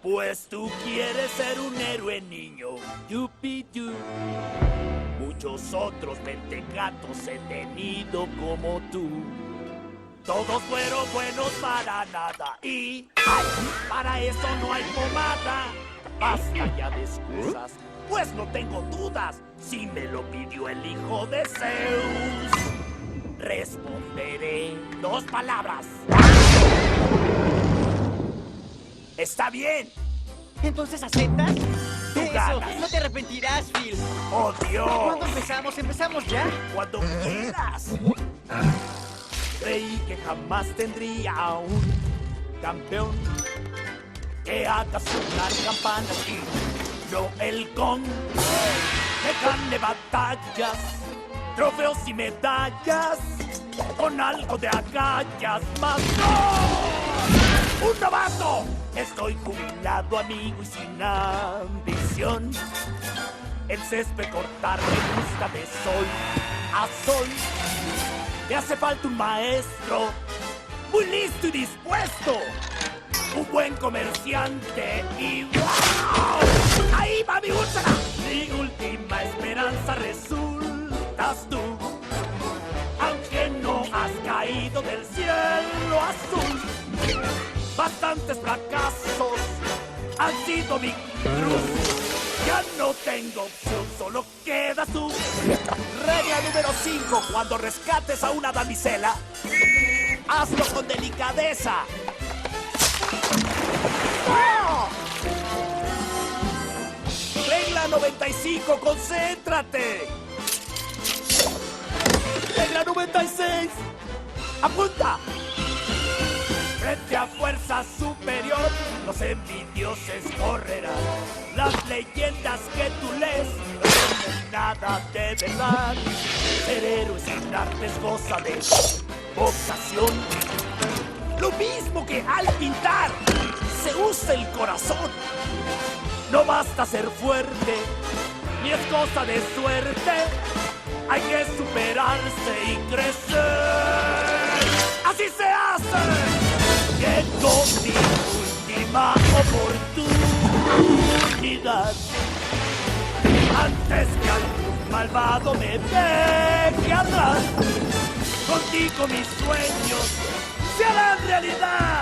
Pues tú quieres ser un héroe, niño. Yupi-yu. Muchos otros mentecatos he tenido como tú. Todos fueron buenos para nada y para eso no hay pomada. Basta ya de excusas, pues no tengo dudas. Si me lo pidió el hijo de Zeus, responderé 2 palabras. Está bien. ¿Entonces aceptas? Tú Eso, ganas. no te arrepentirás, Phil. ¡Oh, Dios! ¿Cuándo empezamos? ¿Empezamos ya? Cuando quieras. Creí que jamás tendría un campeón que haga sonar campanas y no el gong. Que gane batallas, trofeos y medallas, con algo de agallas más. ¡No! ¡Un novato! Estoy jubilado, amigo, y sin ambición. El césped cortar me gusta de sol a sol. Me hace falta un maestro muy listo y dispuesto. Un buen comerciante y ¡wow! ¡Ahí va mi úlcera! Mi última esperanza resultas tú. Aunque no has caído del cielo azul. Bastantes fracasos han sido mi cruz. Ya no tengo opción, solo queda tú. Regla número 5. Cuando rescates a una damisela, hazlo con delicadeza. ¡Oh! Regla 95. Concéntrate. Regla 96. Apunta. Frente a fuerza superior, los envidioses correrán. Las leyendas que tú lees no tienen nada de verdad. Ser héroe sin arte es cosa de vocación. Lo mismo que al pintar, se usa el corazón. No basta ser fuerte, ni es cosa de suerte. Hay que superarse y crecer. ¡Así se hace! Llegó mi última oportunidad. Antes que algún malvado me deje atrás, contigo mis sueños se harán realidad.